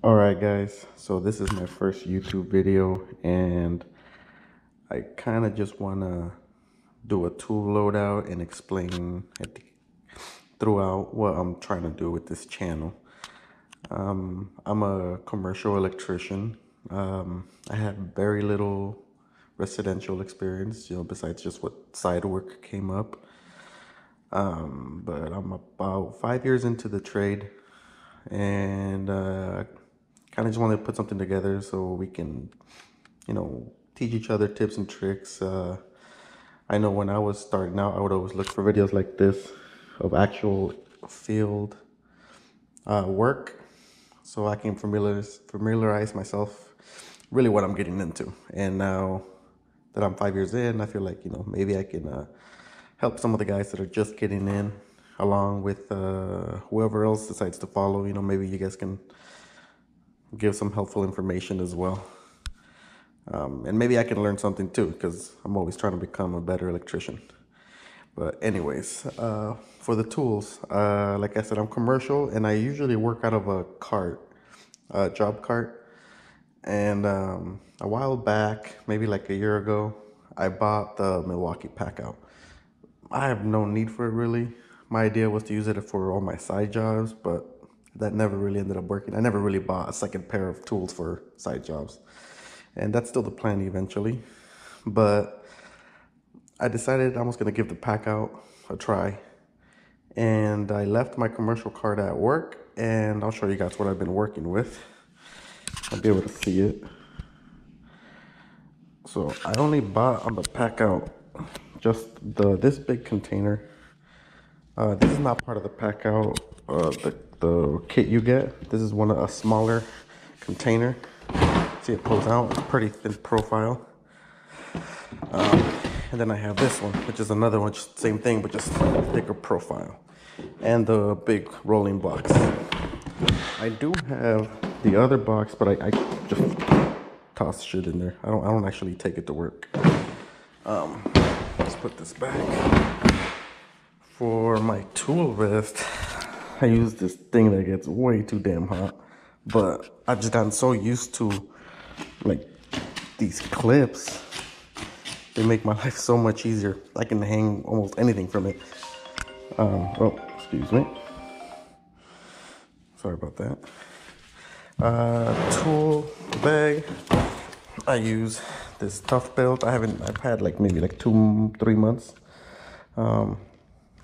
Alright guys, so this is my first YouTube video and I kind of just want to do a tool loadout and explain throughout what I'm trying to do with this channel. I'm a commercial electrician. I had very little residential experience, besides just what side work came up. But I'm about 5 years into the trade and kind of just want to put something together so we can, teach each other tips and tricks. I know when I was starting out, I would always look for videos like this of actual field work, so I can familiarize myself really what I'm getting into. And now that I'm 5 years in, I feel like, maybe I can help some of the guys that are just getting in, along with whoever else decides to follow. Maybe you guys can give some helpful information as well. And maybe I can learn something too, because I'm always trying to become a better electrician. But anyways, for the tools, like I said, I'm commercial and I usually work out of a job cart. And a while back, maybe like a year ago, I bought the Milwaukee pack out. I have no need for it really. My idea was to use it for all my side jobs, but that never really ended up working. I never really bought a second pair of tools for side jobs. And that's still the plan eventually. But I decided I was going to give the pack out a try. And I left my commercial cart at work, and I'll show you guys what I've been working with. I'll be able to see it. So I only bought on the pack out just this big container. This is not part of the pack out, the kit you get. This is a smaller container. See, it pulls out, it's a pretty thin profile. And then I have this one, which is another one, just same thing, but just thicker profile. And the big rolling box. I do have the other box, but I just toss shit in there. I don't actually take it to work. Let's put this back. For my tool vest, I use this thing that gets way too damn hot. But I've just gotten so used to like these clips. They make my life so much easier. I can hang almost anything from it. Oh, excuse me. Sorry about that. Tool bag. I use this tough belt. I've had maybe 2-3 months.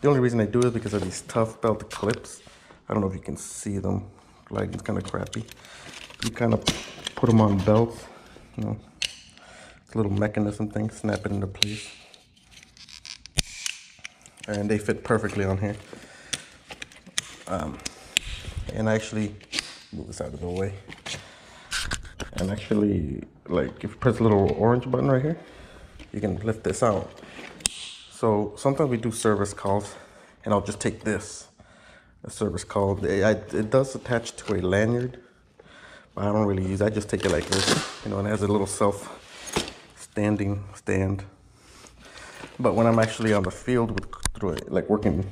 The only reason I do it because of these tough belt clips. I don't know if you can see them. It's kind of crappy. You kind of put them on belts. It's a little mechanism thing. Snap it into place. And they fit perfectly on here. And actually, move this out of the way. And actually, if you press the little orange button right here, you can lift this out. So sometimes we do service calls, and I'll just take a service call. It does attach to a lanyard, but I don't really use it. I just take it like this, and it has a little self-standing stand. But when I'm actually on the field working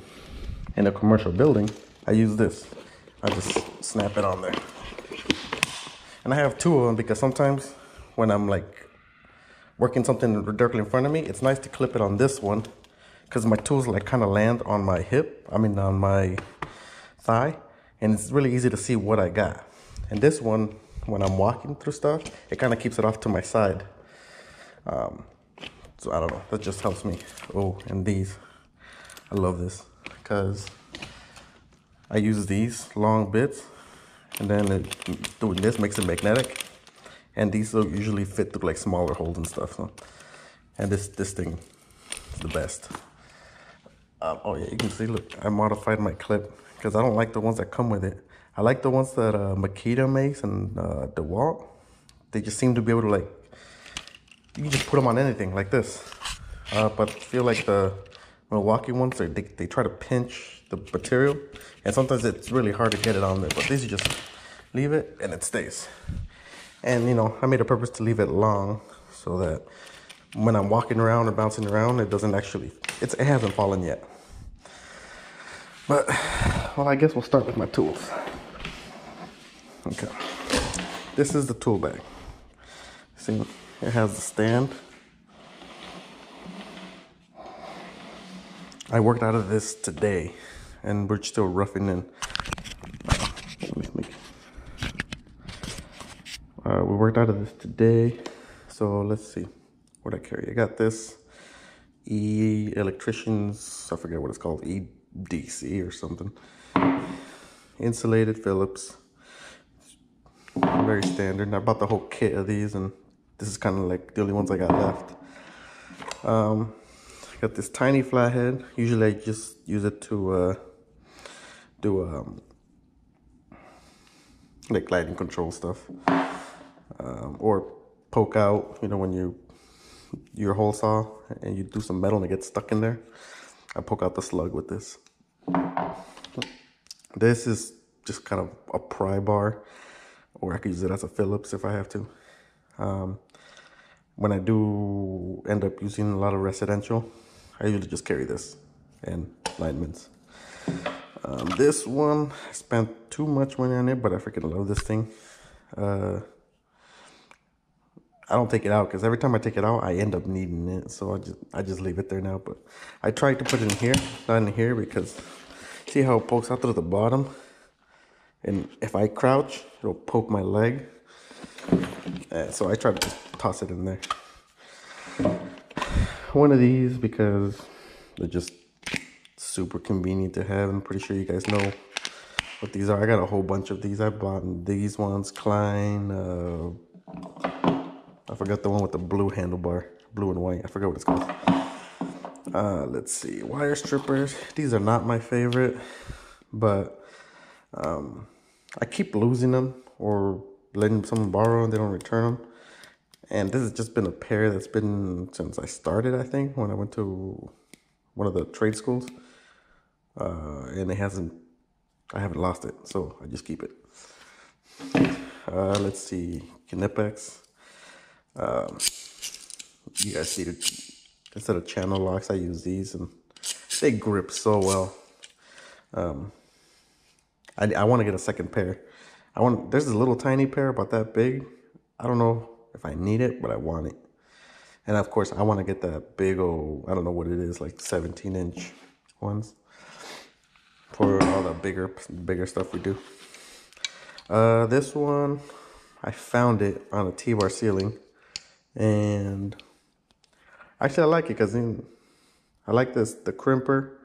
in a commercial building, I use this. I just snap it on there. And I have two of them because sometimes when I'm working something directly in front of me, it's nice to clip it on this one because my tools kind of land on my on my thigh, and it's really easy to see what I got. And this one, when I'm walking through stuff, it kind of keeps it off to my side. So I don't know, that just helps me. Oh, and these, I love this because I use these long bits, and then doing this makes it magnetic. And these will usually fit through smaller holes and stuff. So. And this thing is the best. Oh yeah, you can see, look, I modified my clip because I don't like the ones that come with it. I like the ones that Makita makes and DeWalt. They just seem to be able to you can just put them on anything like this. But I feel like the Milwaukee ones, they try to pinch the material. And sometimes it's really hard to get it on there. But these, you just leave it and it stays. And I made a purpose to leave it long so that when I'm walking around or bouncing around, it doesn't actually, it hasn't fallen yet. But, well, I guess we'll start with my tools. Okay. This is the tool bag. See, it has the stand. I worked out of this today, and we're still roughing in. We worked out of this today, so let's see what I carry. I got this Electrician's, I forget what it's called, EDC or something. Insulated Phillips, very standard. I bought the whole kit of these, and this is kind of like the only ones I got left. Got this tiny flathead. Usually I just use it to do like lighting control stuff, or poke out, you know, when your hole saw and you do some metal and it gets stuck in there. I poke out the slug with this. This is just kind of a pry bar, or I could use it as a Phillips if I have to. When I do end up using a lot of residential, I usually just carry this and linemen's. This one, I spent too much money on it, but I freaking love this thing. I don't take it out because every time I take it out, I end up needing it. So I just leave it there now. But I tried to put it in here, not in here, because see how it pokes out through the bottom? And if I crouch, it'll poke my leg. So I try to just toss it in there. One of these because they're just super convenient to have. I'm pretty sure you guys know what these are. I got a whole bunch of these. I bought these ones, Klein, I forgot the one with the blue handlebar, blue and white. I forgot what it's called. Let's see, wire strippers. These are not my favorite, but I keep losing them or letting someone borrow and they don't return them. And this has just been a pair that's been since I started, I think, when I went to one of the trade schools. And I haven't lost it, so I just keep it. Let's see, Knipex. You guys see it, instead of channel locks, I use these and they grip so well. I want to get a second pair. There's a little tiny pair about that big. I don't know if I need it, but I want it. And of course, I want to get that big old, I don't know what it is, like 17-inch ones for all the bigger stuff we do. This one, I found it on a T-bar ceiling, and actually I like it because I like the crimper.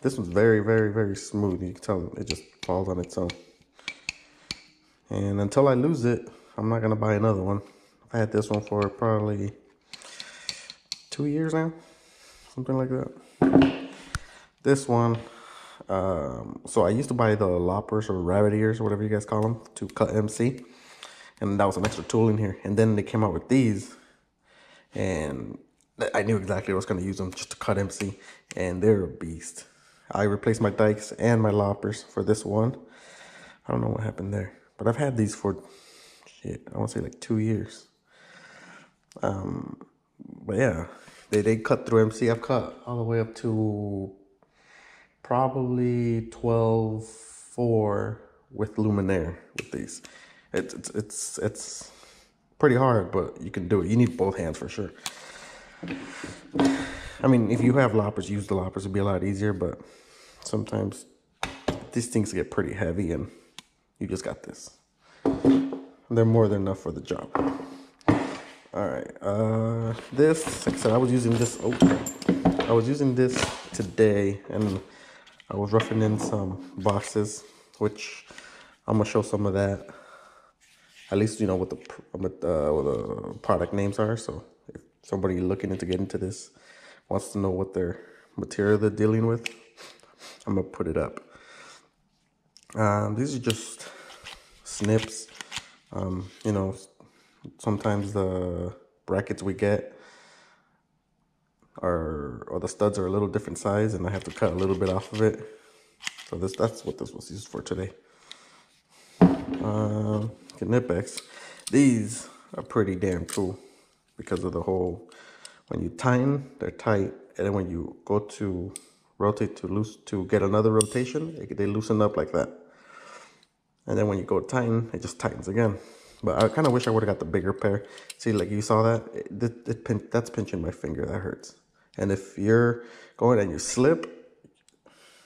This one's very, very, very smooth. You can tell it just falls on its own. And until I lose it, I'm not gonna buy another one. I've had this one for probably 2 years now, something like that. This one, so I used to buy the loppers or rabbit ears or whatever you guys call them to cut MC, and that was an extra tool in here. And then they came out with these, and I knew exactly I was going to use them just to cut MC, and they're a beast. I replaced my dikes and my loppers for this one. I don't know what happened there, but I've had these for, shit, I want to say like 2 years. But yeah, they cut through MC. I've cut all the way up to probably 12.4 with luminaire with these. It's pretty hard, but you can do it. You need both hands for sure. I mean, if you have loppers, use the loppers. It'd be a lot easier, but sometimes these things get pretty heavy and you just got this. They're more than enough for the job. All right, this, like I said, I was using this today, and I was roughing in some boxes, which I'm gonna show some of that. At least you know what the product names are. So if somebody looking into getting into this wants to know what their material they're dealing with, I'm gonna put it up. These are just snips. You know, sometimes the brackets we get or the studs are a little different size, and I have to cut a little bit off of it. So that's what this was used for today. Knipex. These are pretty damn cool because of the whole, when you tighten, they're tight, and then when you go to rotate to get another rotation, they loosen up like that. And then when you go tighten, it just tightens again. But I kind of wish I would have got the bigger pair. See, like you saw that? That's pinching my finger. That hurts. And if you're going and you slip,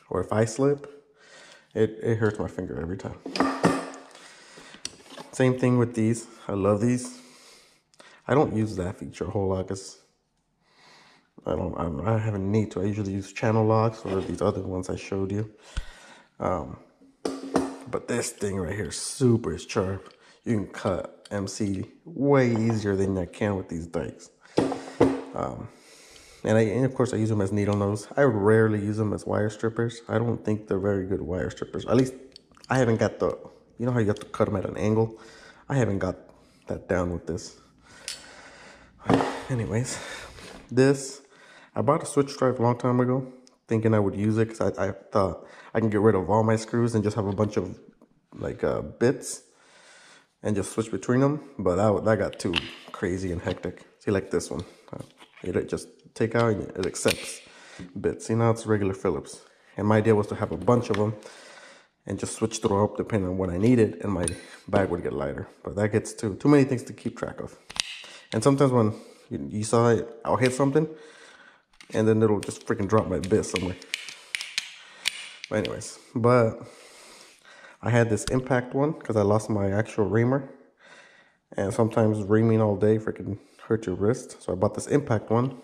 or if I slip, it hurts my finger every time. Same thing with these. I love these. I don't use that feature a whole lot because I haven't need to. I usually use channel locks or these other ones I showed you. But this thing right here is super sharp. You can cut MC way easier than I can with these dikes. And of course I use them as needle nose. I rarely use them as wire strippers. I don't think they're very good wire strippers. At least I haven't got the, you know how you have to cut them at an angle? I haven't got that down with this. Anyways, I bought a switch drive a long time ago, thinking I would use it because I thought I can get rid of all my screws and just have a bunch of like bits and just switch between them. But that got too crazy and hectic. See, like this one, it just take out and it accepts bits. See, now it's regular Phillips. And my idea was to have a bunch of them and just switch through depending on what I needed, and my bag would get lighter. But that gets too many things to keep track of. And sometimes when you saw it, I'll hit something and then it'll just freaking drop my bit somewhere. But anyways, I had this impact one because I lost my actual reamer. And sometimes reaming all day freaking hurt your wrist. So I bought this impact one.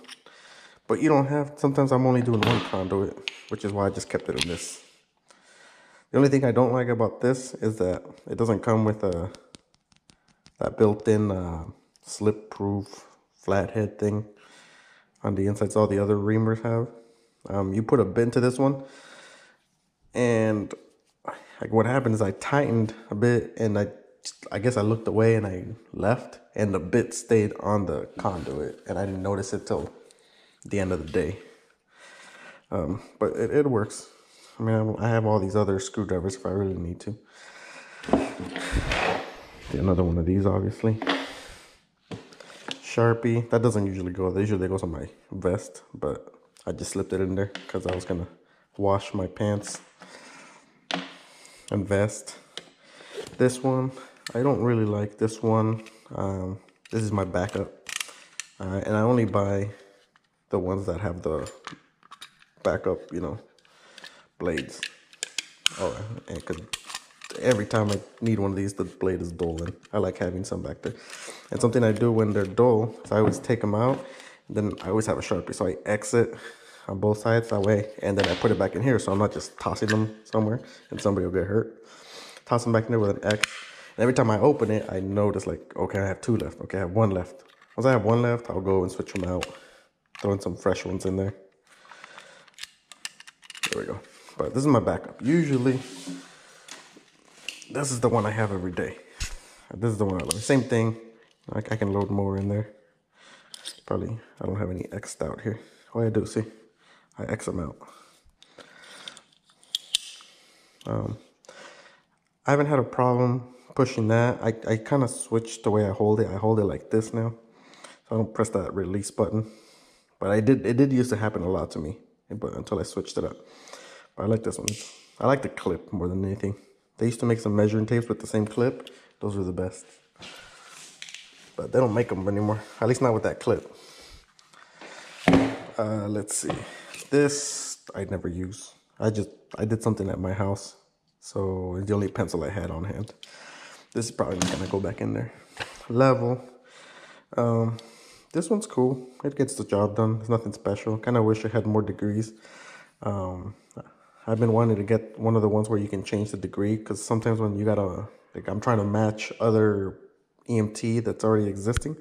But you don't have, sometimes I'm only doing one conduit, which is why I just kept it in this. The only thing I don't like about this is that it doesn't come with that built-in slip-proof flathead thing on the insides all the other reamers have. You put a bit into this one, and like what happened is I tightened a bit, and I guess I looked away and I left, and the bit stayed on the conduit, and I didn't notice it till the end of the day. But it works. I mean, I have all these other screwdrivers if I really need to. Another one of these, obviously. Sharpie. That doesn't usually go. That usually goes on my vest, but I just slipped it in there because I was gonna wash my pants and vest. This one, I don't really like this one. This is my backup. And I only buy the ones that have the backup, blades. Oh, and because every time I need one of these, the blade is dull, and I like having some back there. And something I do when they're dull is I always take them out, and then I always have a Sharpie, so I exit on both sides that way, and then I put it back in here, so I'm not just tossing them somewhere and somebody will get hurt. Toss them back in there with an X, and every time I open it, I notice like, okay, I have 2 left. Okay, I have 1 left. Once I have 1 left, I'll go and switch them out, throw in some fresh ones in there. There we go. But this is my backup. Usually, this is the one I have every day. This is the one I love. Same thing. I can load more in there. Probably, I don't have any X'd out here. Oh, I do, see? I X them out. I haven't had a problem pushing that. I kind of switched the way I hold it. I hold it like this now. So I don't press that release button. But it did used to happen a lot to me, but until I switched it up. But I like this one. I like the clip more than anything. They used to make some measuring tapes with the same clip. Those were the best. But they don't make them anymore. At least not with that clip. Let's see. This I never use. I did something at my house. So it's the only pencil I had on hand. This is probably gonna go back in there. Level. This one's cool. It gets the job done. It's nothing special. Kind of wish I had more degrees. I've been wanting to get one of the ones where you can change the degree, because sometimes when you gotta, like, I'm trying to match other EMT that's already existing,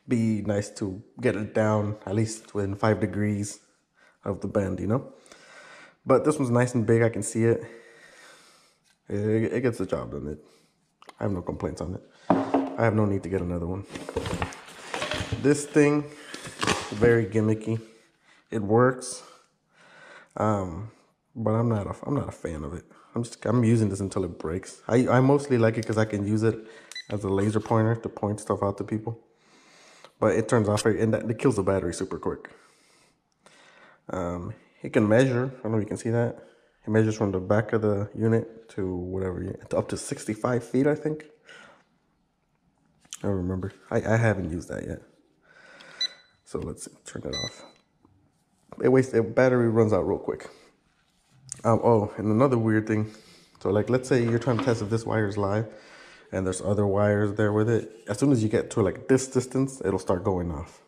be nice to get it down at least within 5 degrees of the bend, But this one's nice and big. I can see it. It gets the job done. I have no complaints on it. I have no need to get another one. This thing, very gimmicky. It works, but I'm not a fan of it. I'm using this until it breaks. I mostly like it because I can use it as a laser pointer to point stuff out to people. But it turns off, and it kills the battery super quick. It can measure. I don't know if you can see that. It measures from the back of the unit to whatever, up to 65 feet, I think. I don't remember. I haven't used that yet. So let's turn it off. The battery runs out real quick. Oh, and another weird thing. So like, let's say you're trying to test if this wire is live and there's other wires there with it. As soon as you get to like this distance, it'll start going off.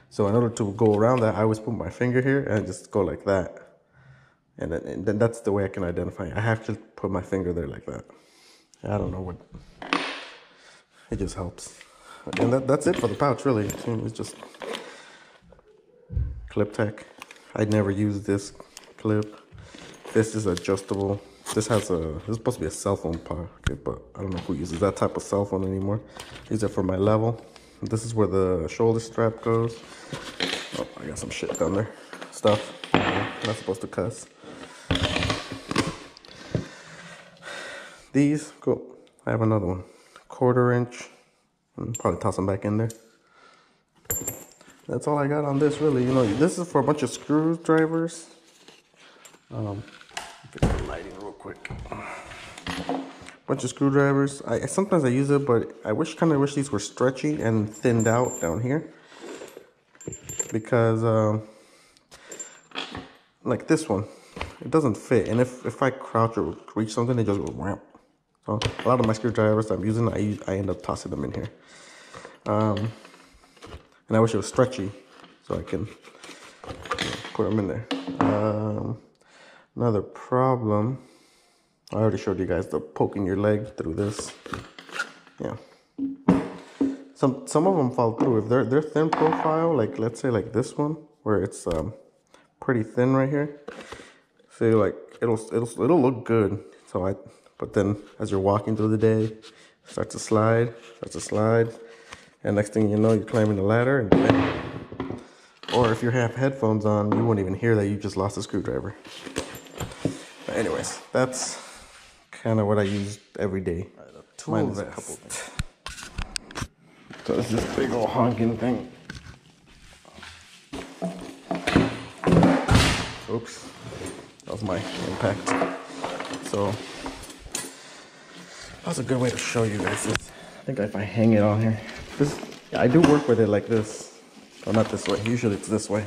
So in order to go around that, I always put my finger here and just go like that. And then that's the way I can identify it. I have to put my finger there like that. I don't know what, it just helps. And that's it for the pouch, really. It's just clip tech. I never use this clip. This is adjustable. This is supposed to be a cell phone pocket, but I don't know who uses that type of cell phone anymore. I use it for my level. This is where the shoulder strap goes. Oh, I got some shit down there. Stuff. Not supposed to cuss. These, cool. I have another one. 1/4 inch. I'll probably toss them back in there. That's all I got on this, really. You know, this is for a bunch of screwdrivers. Get the lighting real quick. Bunch of screwdrivers. Sometimes I use it, but I kind of wish these were stretchy and thinned out down here, because like this one, it doesn't fit, and if I crouch or reach something, it just goes wham. So a lot of my screwdrivers I'm using, I end up tossing them in here. And I wish it was stretchy so I can put them in there. Another problem, I already showed you guys the poking your leg through this. Yeah. Some of them fall through. If they're thin profile, like let's say like this one, where it's pretty thin right here. See, like it'll look good. But then as you're walking through the day, starts to slide, and next thing you know, you're climbing the ladder, and bam. Or if you have headphones on, you won't even hear that you just lost a screwdriver. But anyways, that's kind of what I use every day. Tool vest. So it's this big old honking thing. Oops, that was my impact. So that's a good way to show you guys this. I think if I hang it on here, I do work with it like this. Well, not this way. Usually it's this way.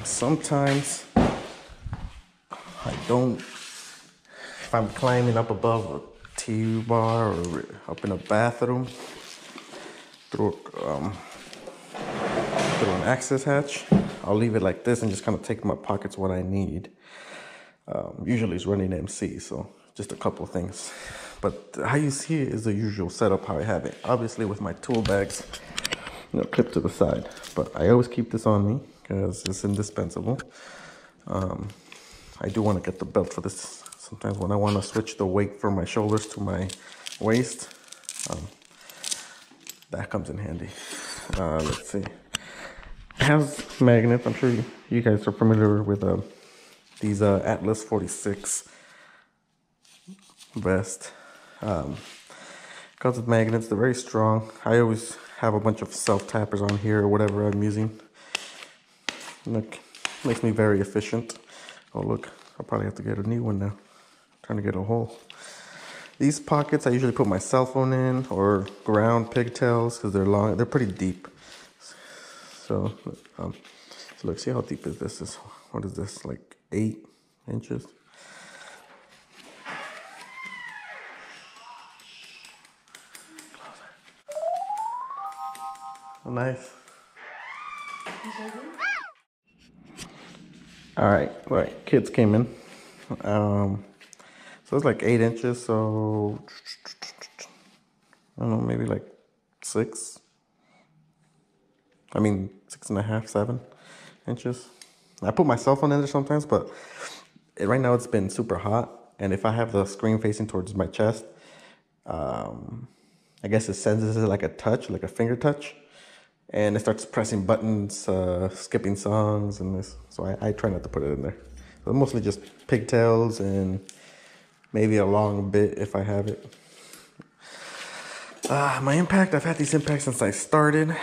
Sometimes I don't. If I'm climbing up above a T-bar or up in a bathroom through an access hatch, I'll leave it like this and just kind of take in my pockets what I need. Usually it's running MC, so just a couple of things. But how you see it is the usual setup, how I have it. Obviously with my tool bags, clipped to the side. But I always keep this on me because it's indispensable. I do want to get the belt for this. Sometimes when I want to switch the weight from my shoulders to my waist, that comes in handy. Let's see. It has magnets. I'm sure you guys are familiar with these Atlas 46 vest. Comes with magnets. They're very strong. I always have a bunch of self-tappers on here or whatever I'm using. Look, makes me very efficient. Oh look, I'll probably have to get a new one now. I'm trying to get a hole. These pockets I usually put my cell phone in, or ground pigtails, because they're long. They're pretty deep. So look, see how deep this is. What is this, like 8 inches? Oh, nice. All right, kids came in. So it's like 8 inches, so I don't know, maybe like 6. I mean, 6.5, 7 inches. I put my cell phone in there sometimes, but right now it's been super hot. And if I have the screen facing towards my chest, I guess it senses it like a touch, like a finger touch. And it starts pressing buttons, skipping songs, and this. So I try not to put it in there. So mostly just pigtails and maybe a long bit if I have it. My impact, I've had these impacts since I started.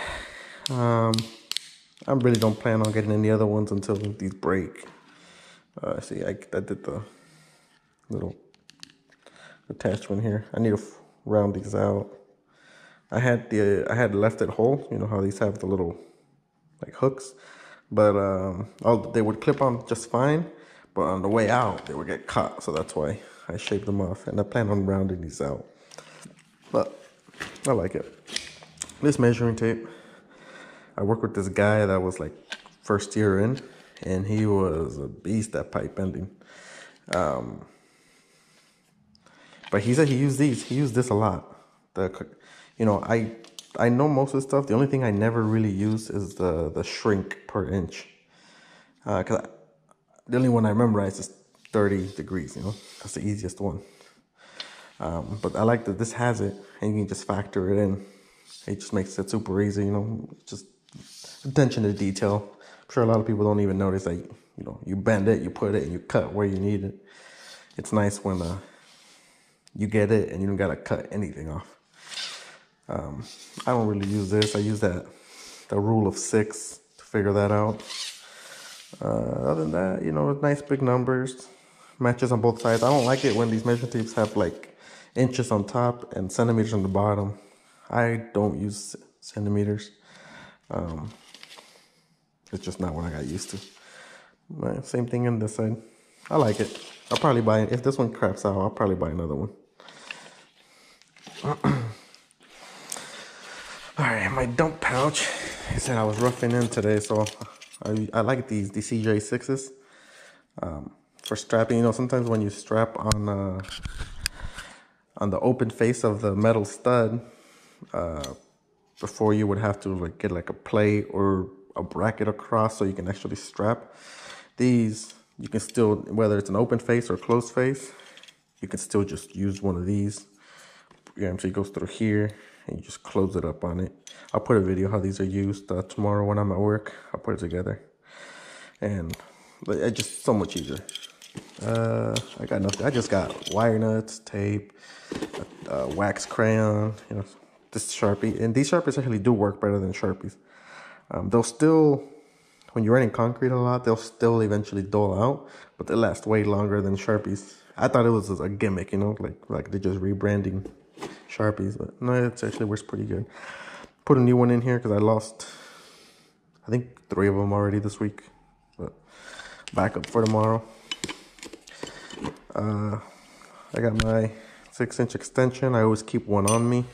I really don't plan on getting any other ones until these break. See, I did the little attachment here. I need to round these out. I had left it whole. You know how these have the little like hooks, but they would clip on just fine. But on the way out, they would get caught. So that's why I shaved them off, and I plan on rounding these out. But I like it. This measuring tape, I work with this guy that was like first year in, and he was a beast at pipe bending. But he said he used these. He used this a lot. You know, I know most of the stuff. The only thing I never really use is the shrink per inch. Cause the only one I memorize is 30 degrees. You know, that's the easiest one. But I like that this has it, and you can just factor it in. It just makes it super easy. You know, just attention to detail. I'm sure a lot of people don't even notice that. You know, you bend it, you put it, and you cut where you need it. It's nice when you get it and you don't gotta cut anything off. I don't really use this. I use the rule of 6 to figure that out. Other than that, you know, nice big numbers, matches on both sides. I don't like it when these measuring tapes have like inches on top and centimeters on the bottom. I don't use centimeters. It's just not what I got used to. But same thing in this side. I like it. I'll probably buy it. If this one craps out, I'll probably buy another one. Alright, my dump pouch. I said I was roughing in today, so I like these CJ6s for strapping. You know, sometimes when you strap on the open face of the metal stud, before you would have to like get like a plate or a bracket across so you can actually strap. These, you can still, whether it's an open face or closed face, you can still just use one of these. Yeah, so it goes through here and you just close it up on it. I'll put a video how these are used tomorrow when I'm at work. I'll put it together. And it's just so much easier. I got nothing. I just got wire nuts, tape, wax crayon, you know, this Sharpie. And these Sharpies actually do work better than Sharpies. They'll still, when you're running concrete a lot, they'll still eventually dull out, but they last way longer than Sharpies. I thought it was a gimmick, you know, like they're just rebranding Sharpies, but no, it actually works pretty good. Put a new one in here because I lost, I think 3 of them already this week, but backup for tomorrow. I got my 6-inch extension. I always keep one on me.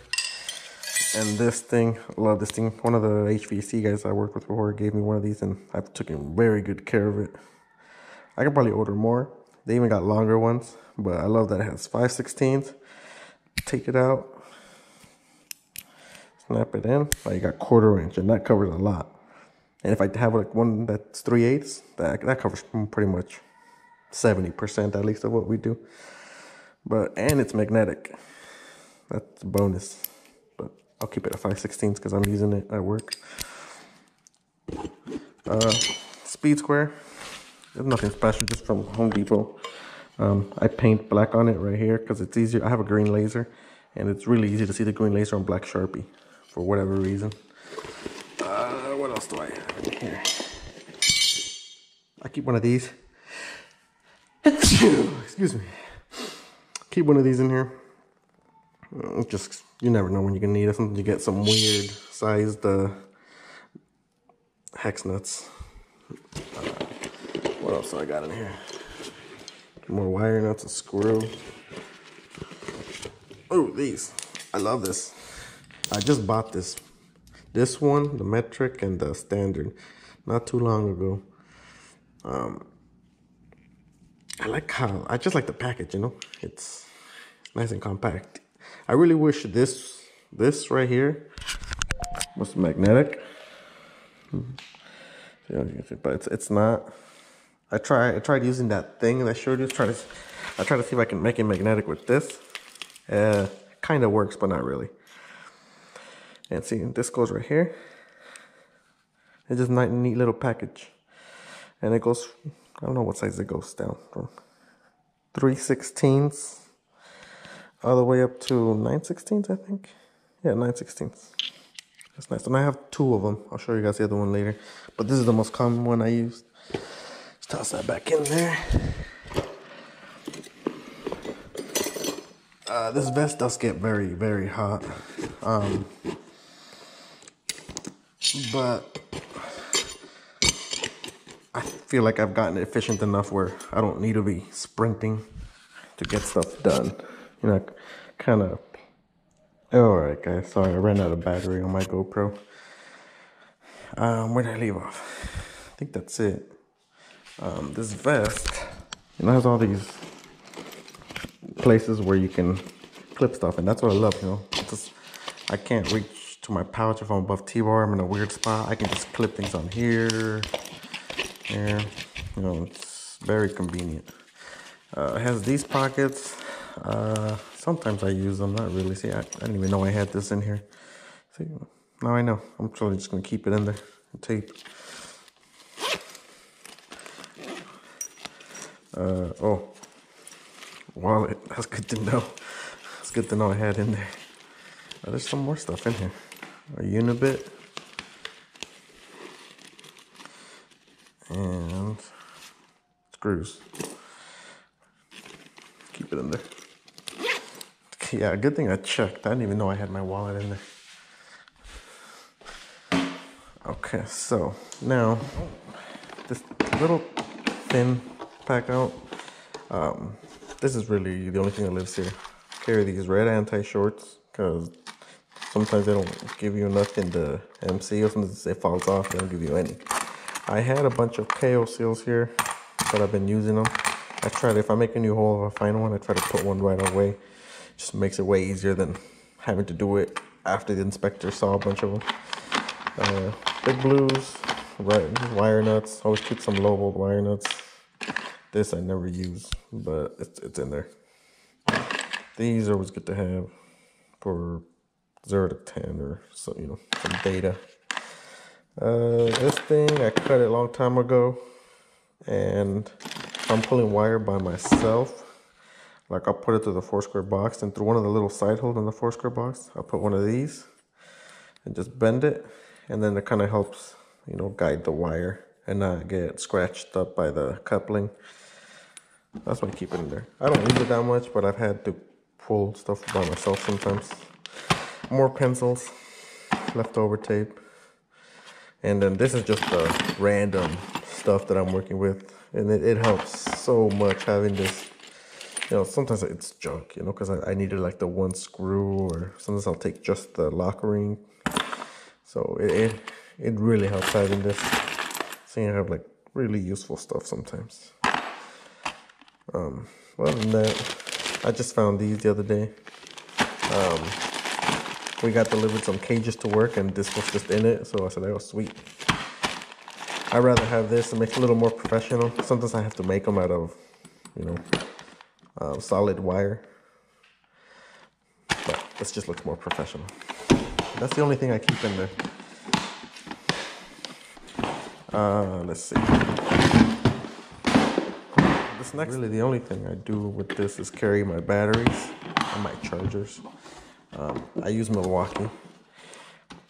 And this thing, I love this thing. One of the HVAC guys I worked with before gave me one of these, and I've taken very good care of it. I could probably order more. They even got longer ones, but I love that it has 5/16. Take it out, snap it in. Oh, you got 1/4 inch, and that covers a lot. And if I have like one that's 3/8, that covers pretty much 70% at least of what we do. And it's magnetic. That's a bonus. But I'll keep it at 5/16 because I'm using it at work. Speed square. There's nothing special, just from Home Depot. I paint black on it right here because it's easier. I have a green laser, and it's really easy to see the green laser on black Sharpie for whatever reason. What else do I have in here? I keep one of these. Excuse me. Keep one of these in here. Just, you never know when you're gonna need it. Sometimes you get some weird sized hex nuts. What else do I got in here? More wire nuts and screw. Oh, these. I love this. I just bought this. This one, the metric and the standard, not too long ago. I just like the package, you know? It's nice and compact. I really wish this right here was magnetic. But it's not. I tried using that thing that I showed you. I tried to see if I can make it magnetic with this. Kind of works, but not really. And see, this goes right here. It's just a neat little package. And it goes, I don't know what size it goes down from. 3/16 all the way up to 9/16, I think. Yeah, 9/16. That's nice. And I have 2 of them. I'll show you guys the other one later. But this is the most common one I used. Toss that back in there. This vest does get very, very hot. But I feel like I've gotten efficient enough where I don't need to be sprinting to get stuff done. You know, kind of. Alright guys, sorry I ran out of battery on my GoPro. Where did I leave off? I think that's it. This vest, you know, has all these places where you can clip stuff, and that's what I love, you know. Just, I can't reach to my pouch if I'm above T-bar, I'm in a weird spot. I can just clip things on here, you know, it's very convenient. It has these pockets. Sometimes I use them, not really. See, I didn't even know I had this in here. See, now I know. I'm probably just gonna keep it in there and tape. Oh, wallet. That's good to know. It's good to know I had in there. There's some more stuff in here. A Unibit. And screws. Keep it in there. Yeah, good thing I checked. I didn't even know I had my wallet in there. Okay, so now this little thin pack out. This is really the only thing that lives here. Carry these red anti-shorts because sometimes they don't give you enough in the MC, or sometimes it falls off, they don't give you any. I had a bunch of KO seals here, but I've been using them. I tried, if I make a new hole, if I find one, I try to put one right away. Just makes it way easier than having to do it after the inspector saw a bunch of them. Big blues, right, wire nuts. Always keep some low volt wire nuts. This I never use, but it's in there. These are always good to have for 0 to 10 or so, you know, some data. This thing I cut it a long time ago, and I'm pulling wire by myself. Like I'll put it through the 4-square box, and through one of the little side holes in the 4-square box, I'll put one of these and just bend it, and then it kind of helps, you know, guide the wire and not get scratched up by the coupling. That's why I keep it in there. I don't use it that much, but I've had to pull stuff by myself sometimes. More pencils, leftover tape, and then this is just the random stuff that I'm working with, and it helps so much having this. You know, sometimes it's junk, you know, because I needed like the one screw, or sometimes I'll take just the lock ring. So it really helps having this. So you have like really useful stuff sometimes. Well, other than that, I just found these the other day. We got delivered some cages to work, and this was just in it, so I said, oh, sweet. I'd rather have this. It makes it a little more professional. Sometimes I have to make them out of, you know, solid wire, but this just looks more professional. That's the only thing I keep in there. Let's see. This next, really the only thing I do with this is carry my batteries and my chargers. I use Milwaukee.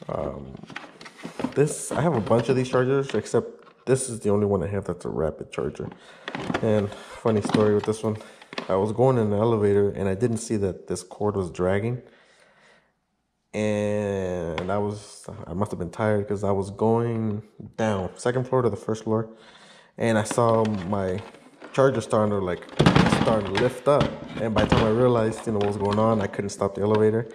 I have a bunch of these chargers, except this is the only one I have that's a rapid charger. And funny story with this one, I was going in an elevator and I didn't see that this cord was dragging. And I must have been tired because I was going down, 2nd floor to the 1st floor. And I saw my charger starting to lift up. And by the time I realized, you know, what was going on, I couldn't stop the elevator.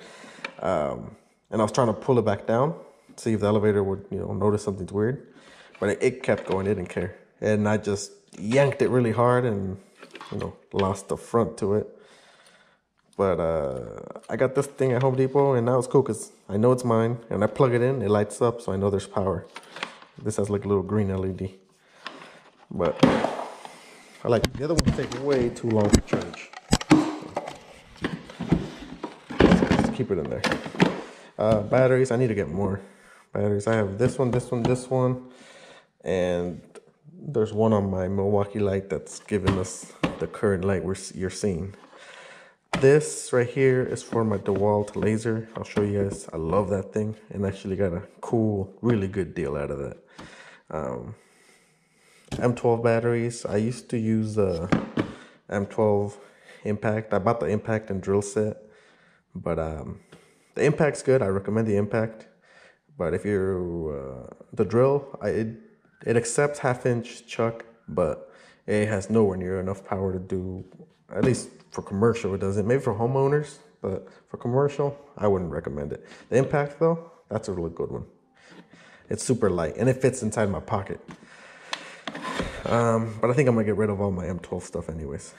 And I was trying to pull it back down, see if the elevator would, you know, notice something's weird. But it kept going, it didn't care. And I just yanked it really hard and, you know, lost the front to it. But I got this thing at Home Depot, and now it's cool because I know it's mine. And I plug it in, it lights up, so I know there's power. This has like a little green LED. But I like it. The other ones take way too long to charge. Just keep it in there. Batteries, I need to get more batteries. I have this one, this one, this one. And there's one on my Milwaukee light that's giving us the current light you're seeing. This right here is for my DeWalt laser. I'll show you guys. I love that thing, and actually got a cool, really good deal out of that. M12 batteries. I used to use the M12 Impact. I bought the Impact and drill set, but the Impact's good. I recommend the Impact. But if you're the drill, it accepts half-inch chuck, but it has nowhere near enough power to do. At least for commercial, it doesn't. Maybe for homeowners, but for commercial, I wouldn't recommend it. The Impact though, that's a really good one. It's super light and it fits inside my pocket. But I think I'm gonna get rid of all my M12 stuff anyways.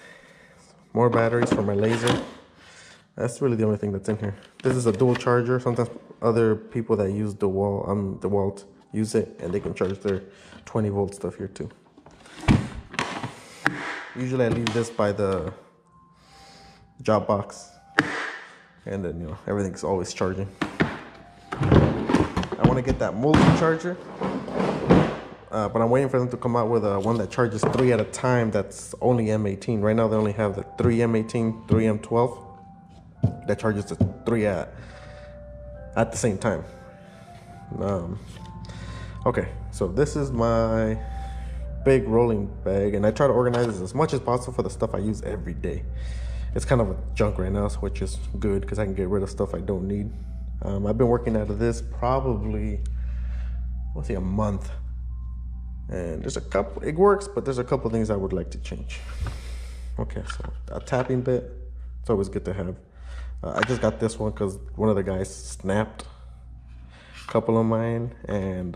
More batteries for my laser. That's really the only thing that's in here. This is a dual charger. Sometimes other people that use DeWalt use it, and they can charge their 20-volt stuff here too. Usually I leave this by the job box, and then everything's always charging. I want to get that multi-charger, but I'm waiting for them to come out with one that charges 3 at a time. That's only M18. Right now they only have the 3 M18, 3 M12. That charges the 3 at the same time. Okay, so this is my big rolling bag, and I try to organize this as much as possible for the stuff I use every day. It's kind of a junk right now, which is good because I can get rid of stuff I don't need. I've been working out of this probably, let's say, a month, and there's a couple, it works, but there's a couple things I would like to change. Okay, so a tapping bit, it's always good to have. I just got this one because one of the guys snapped a couple of mine, and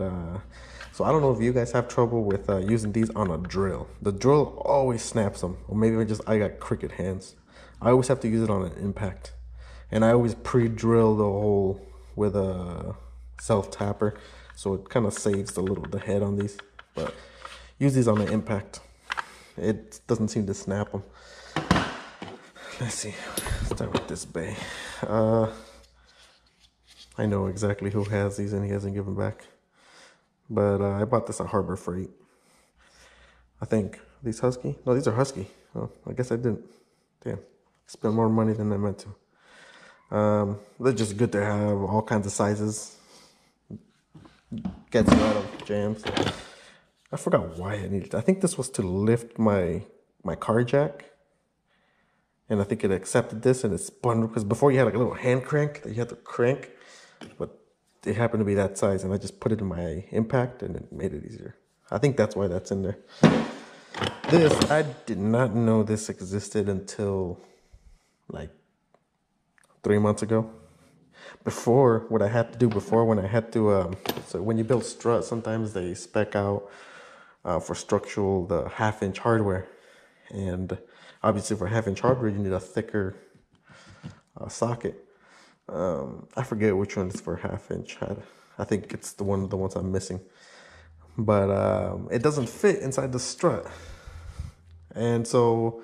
so I don't know if you guys have trouble with using these on a drill. The drill always snaps them, or maybe I got crooked hands. I always have to use it on an Impact, and I always pre-drill the hole with a self-tapper, so it kind of saves the head on these. But use these on an Impact. It doesn't seem to snap them. Let's see. Start with this bay. I know exactly who has these, and he hasn't given back. But I bought this at Harbor Freight. I think these Husky. No, these are Husky. Oh, I guess I didn't. Damn, spent more money than I meant to. They're just good to have. All kinds of sizes. Gets you out of jams. I forgot why I needed it. I think this was to lift my car jack. And I think it accepted this, and it spun, because before you had like a little hand crank that you had to crank, but it happened to be that size, and I just put it in my Impact, and it made it easier. I think that's why that's in there. This, I did not know this existed until like 3 months ago. Before, what I had to do before, when I had to, so when you build struts, sometimes they spec out for structural, the 1/2-inch hardware. And obviously for 1/2-inch hardware, you need a thicker socket. I forget which one is for 1/2-inch. I think it's the ones I'm missing. But it doesn't fit inside the strut. And so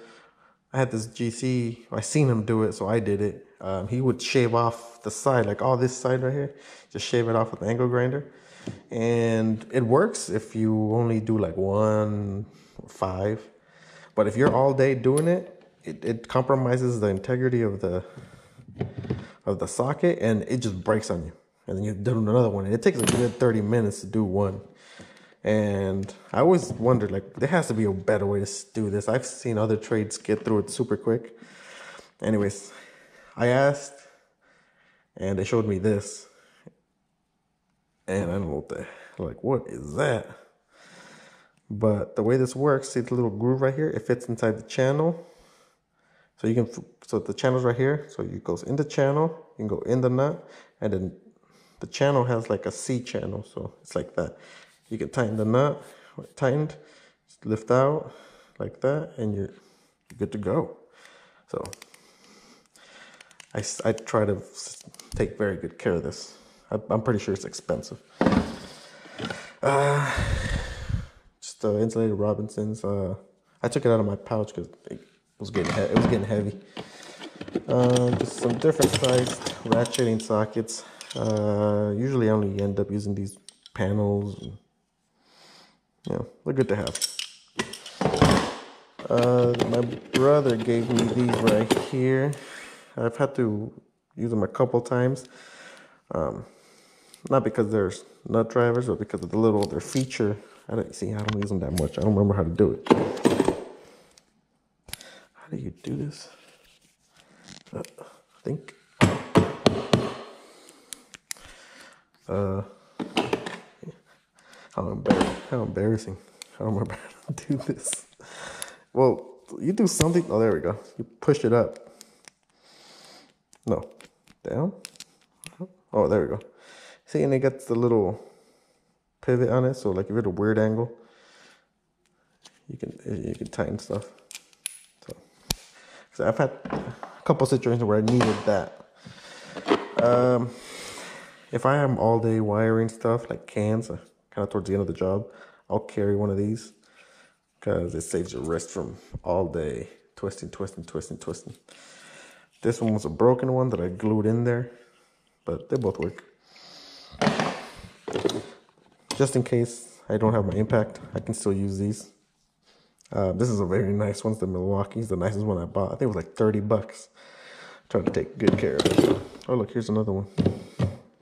I had this GC, I seen him do it, so I did it. He would shave off the side, like all this side right here, just shave it off with an angle grinder. And it works if you only do like 1 or 5. But if you're all day doing it, it compromises the integrity of the socket, and it just breaks on you. And then you do another one, and it takes a good 30 minutes to do one. And I always wondered, like, there has to be a better way to do this. I've seen other trades get through it super quick. Anyways, I asked, and they showed me this. And I don't know what is that? But the way this works, see the little groove right here? It fits inside the channel. So the channel's right here. So it goes in the channel, you can go in the nut, and then the channel has like a C channel. So it's like that. You can tighten the nut, tightened, just lift out like that, and you're good to go. So I try to take very good care of this. I'm pretty sure it's expensive. Just insulated Robinsons. I took it out of my pouch because it was getting heavy. Just some different sized ratcheting sockets. Usually I only end up using these panels. And, they're good to have. My brother gave me these right here. I've had to use them a couple times. Not because they're nut drivers, but because of their feature. I don't see. I don't use them that much. I don't remember how to do it. How do you do this? I think. How embarrassing. I don't remember how to do this. Well, you do something. Oh, there we go. You push it up. No, down. Oh, there we go. See, and it gets the little pivot on it. So, like, if you're at a weird angle, you can tighten stuff. So I've had a couple situations where I needed that. If I am all day wiring stuff like cans, kind of towards the end of the job, I'll carry one of these because it saves your wrist from all day twisting. This one was a broken one that I glued in there, but they both work. Just in case I don't have my impact, I can still use these. This is a very nice one. It's the Milwaukee's, the nicest one I bought. I think it was like $30. Trying to take good care of it. Oh, look, here's another one.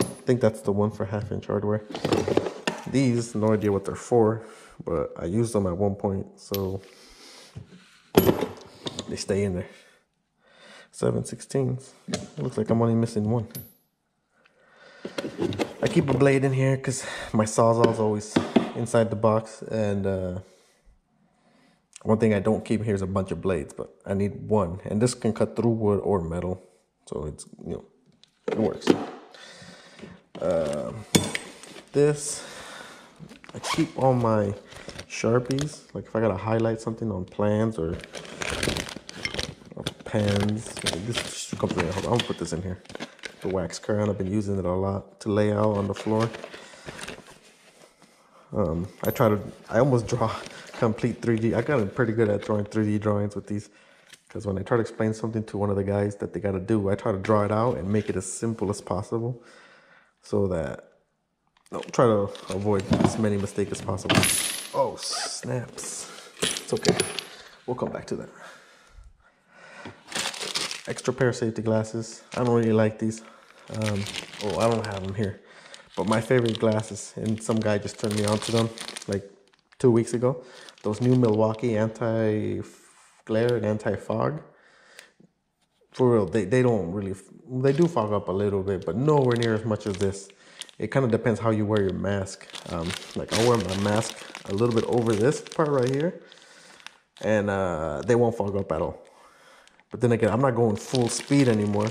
I think that's the one for 1/2-inch hardware. These, no idea what they're for, but I used them at one point, so they stay in there. 7/16. It looks like I'm only missing one. I keep a blade in here because my Sawzall's always inside the box, and one thing I don't keep here is a bunch of blades, but I need one, and this can cut through wood or metal, so it's, you know, it works. This, I keep all my Sharpies, like if I gotta highlight something on plans or pens. This comes in. I'm gonna put this in here. The wax crayon, I've been using it a lot to lay out on the floor. I almost draw complete 3D. I got pretty good at drawing 3D drawings with these, because when I try to explain something to one of the guys that they got to do, I try to draw it out and make it as simple as possible, so that I'll try to avoid as many mistakes as possible. Oh, snaps. It's okay. We'll come back to that. Extra pair of safety glasses. I don't really like these. Oh, I don't have them here. But my favorite glasses, and some guy just turned me on to them like 2 weeks ago. Those new Milwaukee anti-glare and anti-fog. For real, they don't really, they do fog up a little bit, but nowhere near as much as this. It kind of depends how you wear your mask. Like I'll wear my mask a little bit over this part right here, and they won't fog up at all. But then again, I'm not going full speed anymore.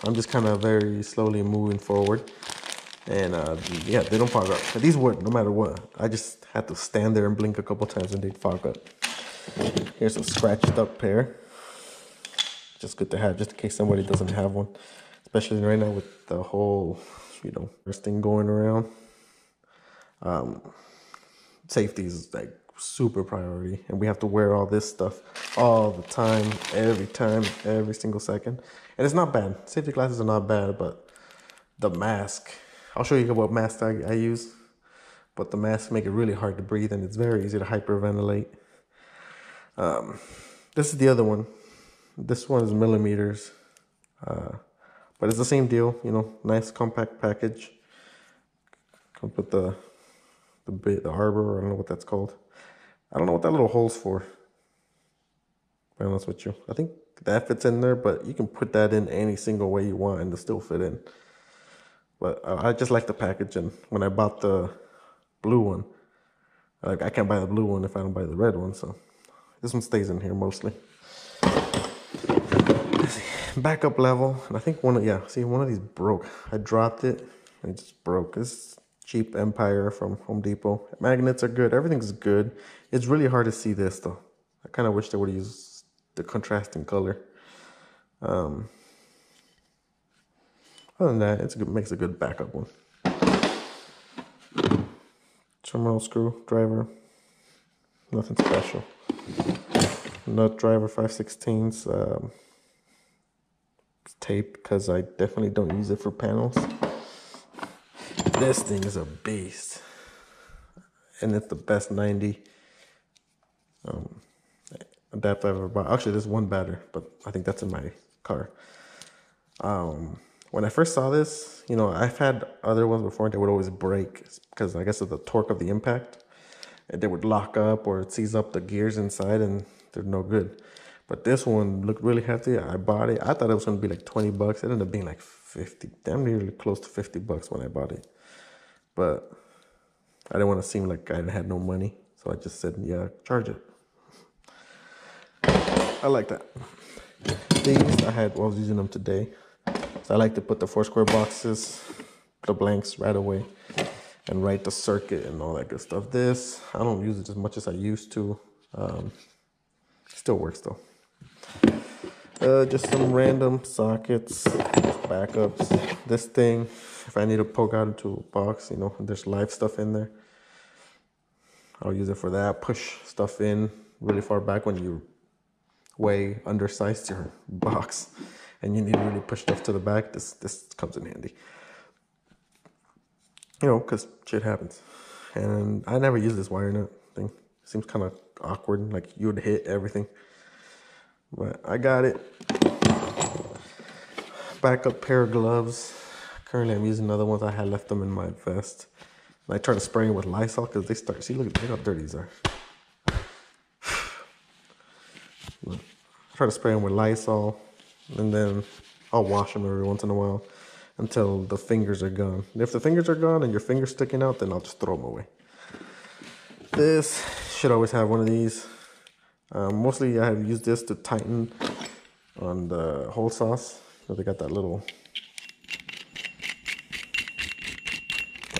I'm just kind of very slowly moving forward. And yeah, they don't fog up. But these work no matter what. I just had to stand there and blink a couple times and they'd fog up. Here's a scratched up pair. Just good to have, just in case somebody doesn't have one. Especially right now with the whole, you know, thing going around. Safety is like super priority, and we have to wear all this stuff all the time, every single second. And it's not bad. Safety glasses are not bad, but the mask, I'll show you what mask I use, but the masks make it really hard to breathe, and it's very easy to hyperventilate. This is the other one. This one is millimeters, but it's the same deal, you know, nice compact package. Comes with the arbor, I don't know what that's called. I don't know what that little hole's for, to be honest with you. I think that fits in there, but you can put that in any single way you want and it'll still fit in. But I just like the package, and when I bought the blue one, like I can't buy the blue one if I don't buy the red one, so this one stays in here mostly. Let's see. Backup level, and I think one of these broke. I dropped it, and it just broke. This cheap Empire from Home Depot. Magnets are good. Everything's good. It's really hard to see this though. I kind of wish they would have used the contrasting color. Other than that, it makes a good backup one. Terminal screwdriver. Nothing special. Nut driver 5/16. It's taped because I definitely don't use it for panels. This thing is a beast, and it's the best 90 adapter I've ever bought. Actually, there's one better, but I think that's in my car. when I first saw this, you know, I've had other ones before and they would always break because I guess of the torque of the impact. And they would lock up or it seize up the gears inside and they're no good. But this one looked really hefty. I bought it. I thought it was going to be like 20 bucks. It ended up being like 50, damn nearly close to 50 bucks when I bought it. But I didn't want to seem like I had no money. So I just said, yeah, charge it. I like that. These, I was using them today. So I like to put the 4 square boxes, the blanks right away, and write the circuit and all that good stuff. This, I don't use it as much as I used to. Still works though. Just some random sockets, backups. This thing, if I need to poke out into a box, you know, there's live stuff in there. I'll use it for that. Push stuff in really far back when you way undersized your box and you need to really push stuff to the back. This comes in handy. You know, because shit happens. And I never use this wire nut thing. It seems kind of awkward, like you would hit everything. But I got it. Backup pair of gloves. Currently I'm using other ones. I had left them in my vest. And I try to spray them with Lysol because they start, see, look how dirty these are. Try to spray them with Lysol, and then I'll wash them every once in a while until the fingers are gone. If the fingers are gone and your finger's sticking out, then I'll just throw them away. This should always have one of these. Mostly I have used this to tighten on the hole saws. So they got that little.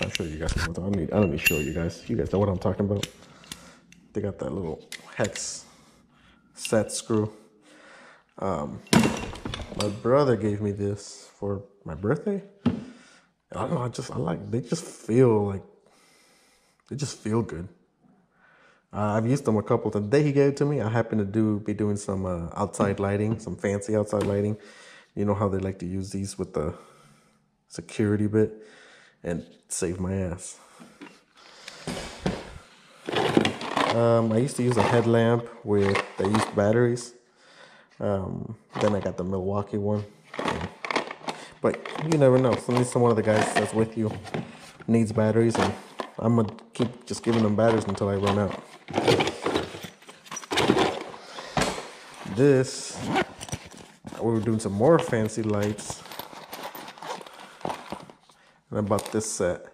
I'll show you guys. I don't need to show you guys. You guys know what I'm talking about. They got that little hex set screw. My brother gave me this for my birthday. I don't know. They just feel good. I've used them a couple times. The day he gave it to me, I happened to be doing some outside lighting, some fancy outside lighting. You know how they like to use these with the security bit, and save my ass. I used to use a headlamp that used batteries. Then I got the Milwaukee one. But you never know. Some one of the guys that's with you needs batteries, and I'm gonna keep just giving them batteries until I run out. This, we were doing some more fancy lights, and I bought this set.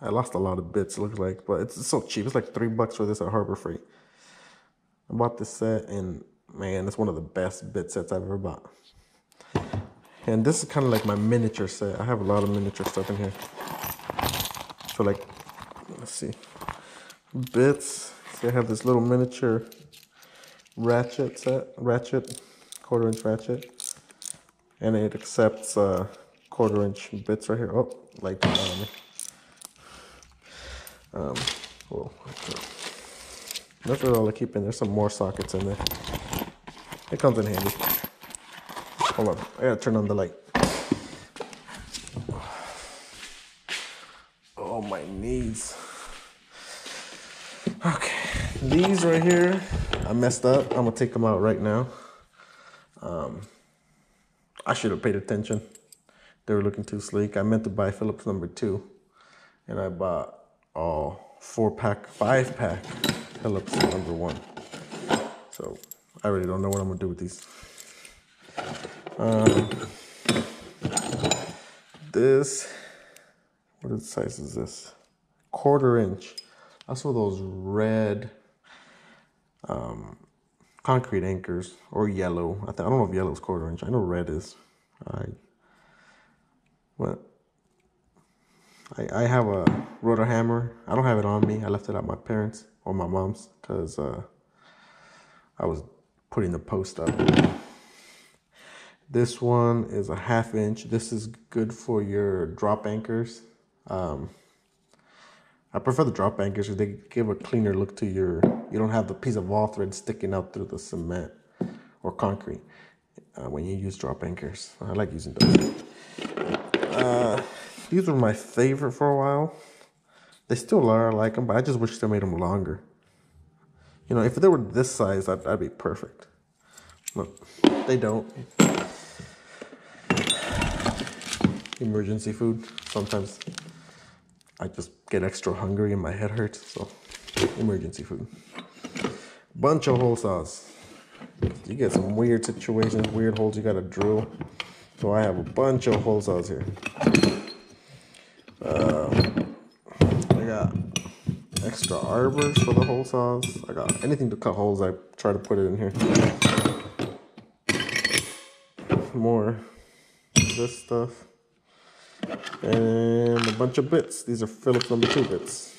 I lost a lot of bits, it looks like, but it's so cheap. It's like $3 for this at Harbor Freight. I bought this set, and man, it's one of the best bit sets I've ever bought. And this is kind of like my miniature set. I have a lot of miniature stuff in here. So like, let's see, bits. See, I have this little miniature ratchet, 1/4-inch ratchet, and it accepts 1/4-inch bits right here. Oh, light on me. Whoa. That's really all I keep in. There's some more sockets in there. It comes in handy. Hold on, I gotta turn on the light. Oh, my knees. Okay, these right here, I messed up. I'm gonna take them out right now. I should have paid attention. They were looking too sleek. I meant to buy Phillips number 2, and I bought 5-pack Phillips number 1. So I really don't know what I'm gonna do with these. This, what size is this? 1/4-inch. I saw those red concrete anchors, or yellow. I don't know if yellow is 1/4-inch. I know red is. I have a rotor hammer. I don't have it on me. I left it at my parents' or my mom's because I was putting the post up. This one is a 1/2 inch. This is good for your drop anchors. I prefer the drop anchors because they give a cleaner look to you don't have the piece of wall thread sticking out through the cement or concrete when you use drop anchors. I like using those. These were my favorite for a while. They still are, I like them, but I just wish they made them longer. You know, if they were this size, that'd be perfect. Look, they don't. emergency food. Sometimes I just get extra hungry and my head hurts, so emergency food. Bunch of hole saws. You get some weird situations, weird holes you gotta drill. So I have a bunch of hole saws here. I got extra arbors for the hole saws. I got anything to cut holes, I try to put it in here. More of this stuff. And a bunch of bits. These are Phillips number 2 bits.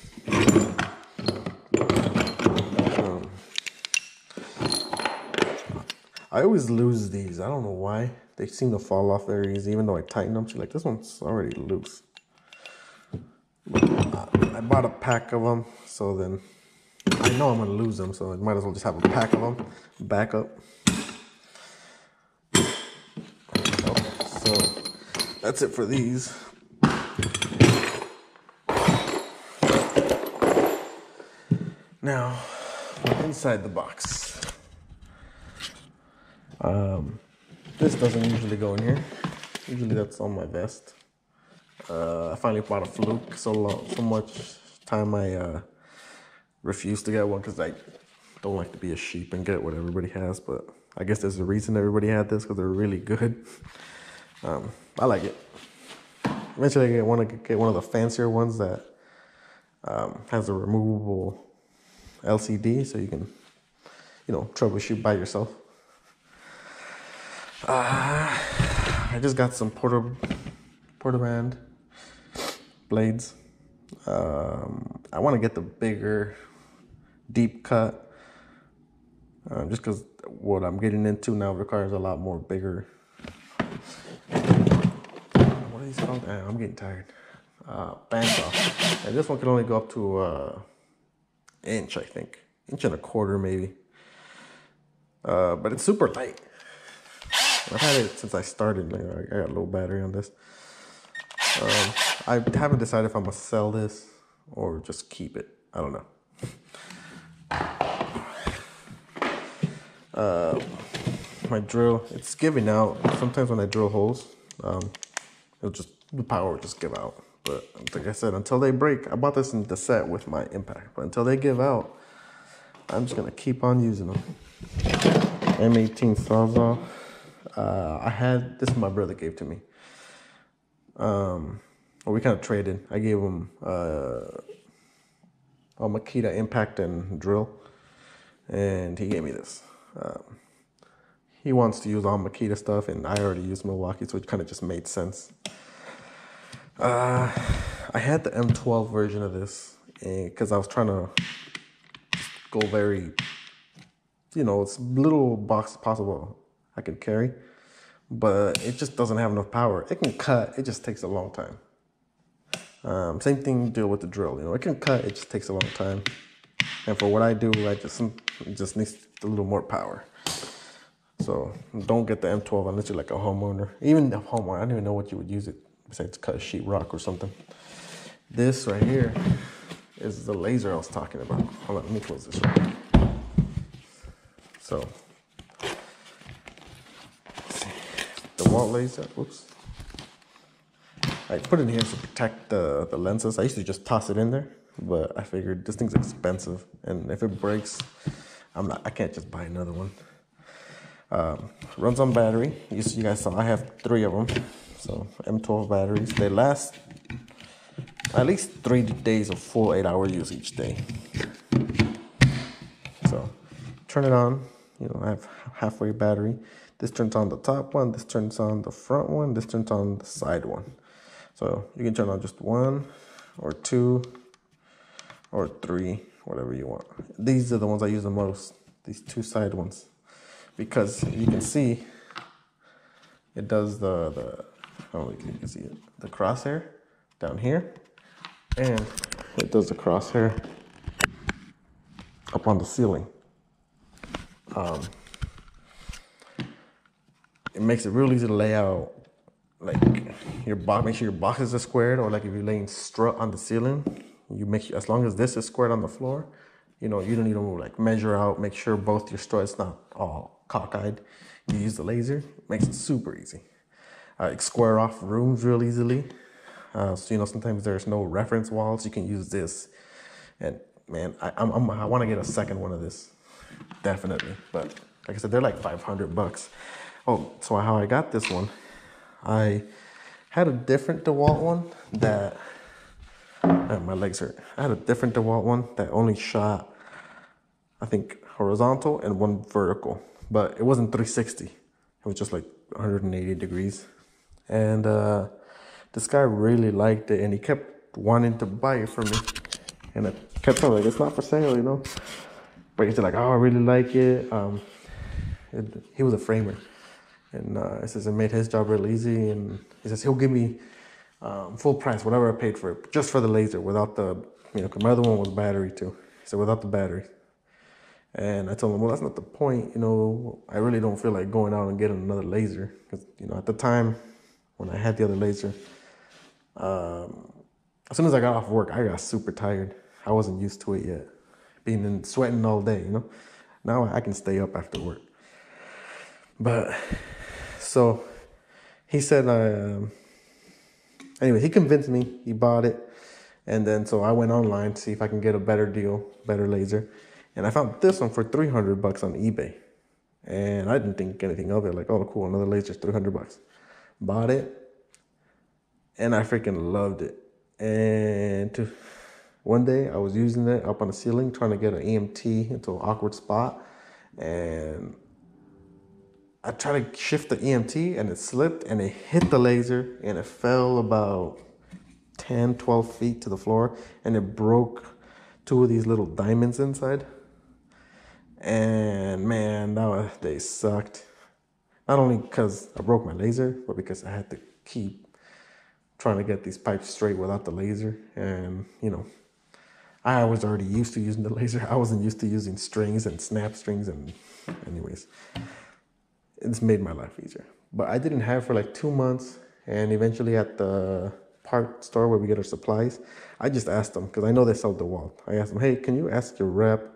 I always lose these. I don't know why. They seem to fall off very easy, even though I tighten them. She's like, this one's already loose. I bought a pack of them, so then I know I'm gonna lose them, so I might as well just have a pack of them, backup. So that's it for these. Now, inside the box. This doesn't usually go in here. Usually that's on my vest. I finally bought a Fluke. So much time I refused to get one because I don't like to be a sheep and get what everybody has. But I guess there's a reason everybody had this, because they're really good. I like it. Eventually I want to get one of the fancier ones that has a removable LCD, so you can, troubleshoot by yourself. I just got some Portaband blades. I want to get the bigger deep cut, just because what I'm getting into now requires a lot more bigger. What are these called? I'm getting tired. Bandsaw. And this one can only go up to inch, I think. 1.25 inches maybe. But it's super light. I've had it since I started. I got a low battery on this. I haven't decided if I'm gonna sell this or just keep it. I don't know. My drill, it's giving out. Sometimes when I drill holes, the power will just give out. But like I said, until they break, I bought this in the set with my impact. But until they give out, I'm just gonna keep on using them. M18 Sawzall. I had this, my brother gave to me. We kind of traded. I gave him a Makita impact and drill, and he gave me this. He wants to use all Makita stuff, and I already use Milwaukee, so it kind of just made sense. I had the M12 version of this because I was trying to go very, it's little box possible I could carry, but it just doesn't have enough power. It can cut, it just takes a long time. Same thing deal with the drill. It can cut, it just takes a long time. And for what I do, it just needs a little more power. So don't get the M12 unless you're like a homeowner. Even the homeowner, I don't even know what you would use it besides cut sheetrock or something. This right here is the laser I was talking about. Hold on, let me close this right here. So, let's see. The wall laser, oops. I put it in here to protect the lenses. I used to just toss it in there, but I figured this thing's expensive, and if it breaks, I can't just buy another one. Runs on battery. You guys saw I have 3 of them. So M12 batteries. They last at least 3 days of full 8-hour use each day. So turn it on. I have halfway battery. This turns on the top one. This turns on the front one. This turns on the side one. So you can turn on just 1 or 2 or 3, whatever you want. These are the ones I use the most. These 2 side ones. Because you can see it does the I don't know if you can see it, the crosshair down here, and it does the crosshair up on the ceiling. It makes it real easy to lay out, like your box. Make sure your boxes are squared, or like if you're laying strut on the ceiling, you make as long as this is squared on the floor, you don't need to like measure out, make sure both your struts not all cockeyed. You use the laser, it makes it super easy. square off rooms real easily. So, you know, sometimes there's no reference walls. You can use this. And man, I want to get a second one of this. Definitely. But like I said, they're like $500. Oh, so how I got this one, I had a different DeWalt one that, my legs hurt. I had a different DeWalt one that only shot, I think, horizontal and one vertical. But it wasn't 360. It was just like 180 degrees. And this guy really liked it, and he kept wanting to buy it for me. And I kept telling him, like, it's not for sale, you know. But he's like, oh, I really like it. He was a framer. And he says it made his job real easy. And he says he'll give me full price, whatever I paid for it, just for the laser, without the, you know, because my other one was battery too. He said, without the battery. And I told him, well, that's not the point. You know, I really don't feel like going out and getting another laser. Because, you know, at the time when I had the other laser, as soon as I got off work, I got super tired. I wasn't used to it yet. Being in sweating all day, you know. Now I can stay up after work. But, so, he said, anyway, he convinced me. He bought it. And then, so I went online to see if I can get a better deal, better laser. And I found this one for $300 on eBay. And I didn't think anything of it. Like, oh, cool, another laser, $300. Bought it. And I freaking loved it. And one day I was using it up on the ceiling, trying to get an EMT into an awkward spot. And I tried to shift the EMT and it slipped and it hit the laser and it fell about 10, 12 feet to the floor. And it broke two of these little diamonds inside. And man, they sucked. Not only because I broke my laser, but because I had to keep trying to get these pipes straight without the laser. And, you know, I was already used to using the laser. I wasn't used to using strings and snap strings. And anyways, it's made my life easier. But I didn't have it for like 2 months. And eventually at the part store where we get our supplies, I just asked them, because I know they sell DeWalt. I asked them, hey, can you ask your rep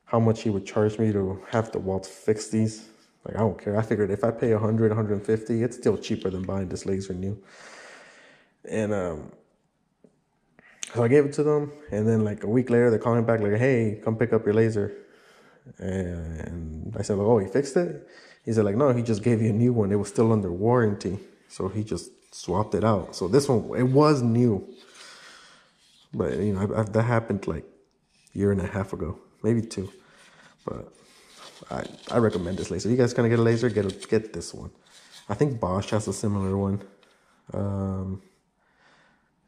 how much he would charge me to have DeWalt fix these? Like, I don't care. I figured if I pay 100, 150, it's still cheaper than buying this laser new. And so I gave it to them. And then like a week later, they're calling back like, hey, come pick up your laser. And I said, oh, he fixed it? He said like, no, he just gave you a new one. It was still under warranty. So he just swapped it out. So this one, it was new. But, you know, that happened like a year and a half ago, maybe 2. But I recommend this laser. You guys gonna get a laser? Get this one. I think Bosch has a similar one.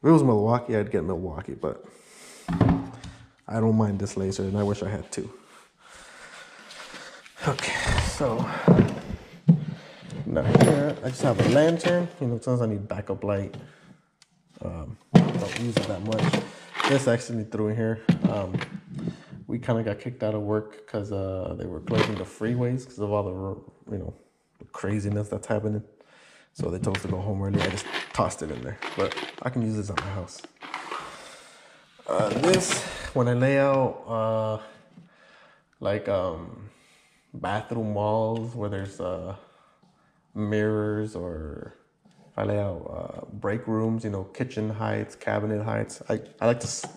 If it was Milwaukee, I'd get Milwaukee, but I don't mind this laser, and I wish I had 2. Okay, so now here I just have a lantern. You know, sometimes I need backup light. Don't use it that much. This actually threw in here. We kind of got kicked out of work because they were closing the freeways because of all the, you know, the craziness that's happening. So they told us to go home early. I just tossed it in there, but I can use this at my house. This, when I lay out bathroom walls where there's mirrors, or if I lay out break rooms, you know, kitchen heights, cabinet heights, I like to,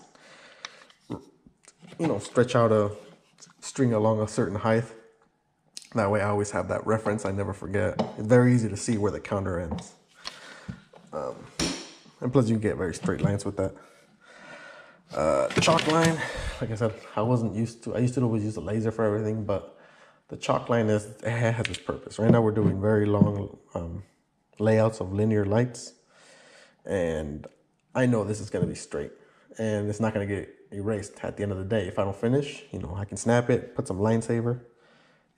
you know, stretch out a string along a certain height. That way I always have that reference. I never forget. It's very easy to see where the counter ends. And plus you can get very straight lines with that. Chalk line, like I said, I used to always use a laser for everything, but the chalk line has its purpose. Right now we're doing very long layouts of linear lights. And I know this is going to be straight. And it's not going to get erased at the end of the day. If I don't finish, you know, I can snap it, put some line saver,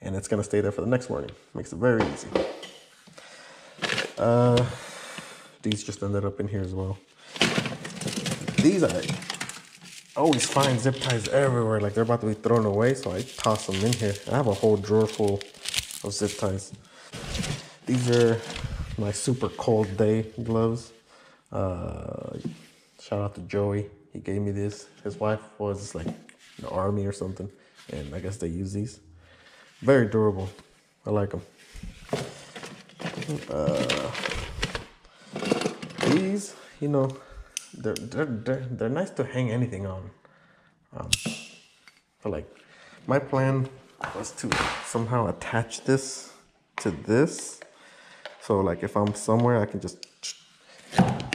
and it's going to stay there for the next morning. Makes it very easy. These just ended up in here as well. These I always find zip ties everywhere, like they're about to be thrown away, so I toss them in here. I have a whole drawer full of zip ties. These are my super cold day gloves. Shout out to Joey. He gave me this. His wife was like in the army or something, and I guess they use these. Very durable. I like them. These, you know, they're nice to hang anything on. But like, my plan was to somehow attach this to this. So like if I'm somewhere, I can just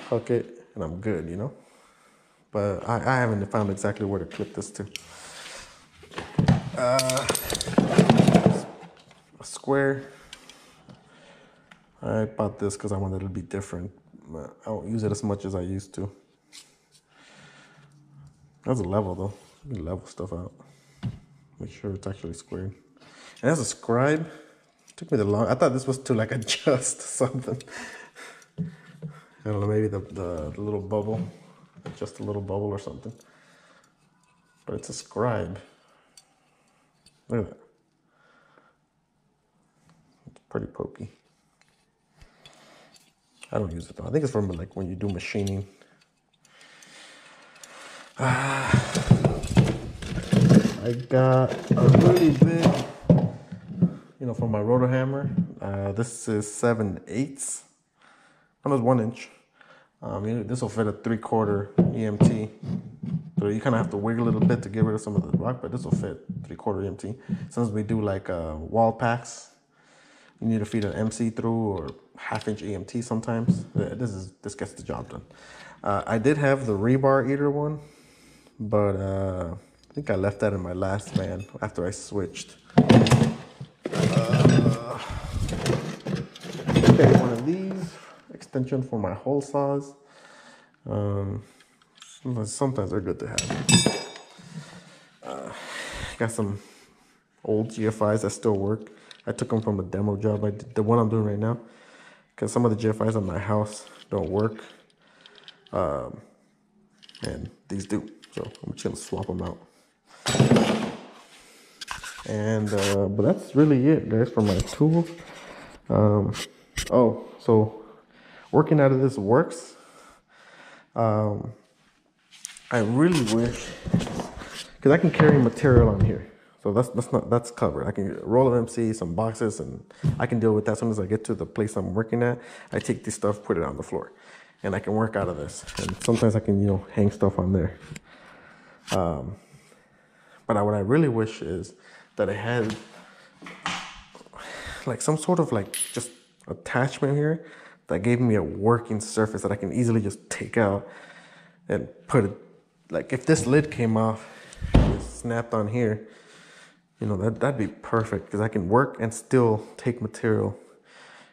hook it and I'm good, you know? But I haven't found exactly where to clip this to. A square. I bought this because I wanted it to be different. But I don't use it as much as I used to. That's a level though. You can level stuff out. Make sure it's actually squared. And as a scribe, it took me the long. I thought this was to like adjust something. I don't know, maybe the little bubble, just a little bubble or something. But it's a scribe. Look at that. It's pretty pokey. I don't use it though. I think it's from like when you do machining. I got a really big, you know, for my rotor hammer. This is 7/8. Almost 1 inch. This will fit a 3/4 EMT. So you kind of have to wiggle a little bit to get rid of some of the rock, but this will fit 3/4 EMT. Sometimes we do like wall packs. You need to feed an MC through or 1/2 inch EMT sometimes. This gets the job done. I did have the rebar eater one, but I think I left that in my last van after I switched. Okay, one of these extension for my hole saws. Sometimes they're good to have. Got some old GFIs that still work. I took them from a demo job. I did the one I'm doing right now, because some of the GFIs on my house don't work, and these do. So I'm just gonna swap them out. And but that's really it, guys, for my tools. Oh, so working out of this works. I really wish, because I can carry material on here, so that's covered. I can roll of MC, some boxes, and I can deal with that. As soon as I get to the place I'm working at, I take this stuff, put it on the floor, and I can work out of this. And sometimes I can, you know, hang stuff on there. But what I really wish is that I had like some sort of like just attachment here that gave me a working surface that I can easily just take out and put it. Like if this lid came off, and snapped on here, you know, that'd be perfect, because I can work and still take material.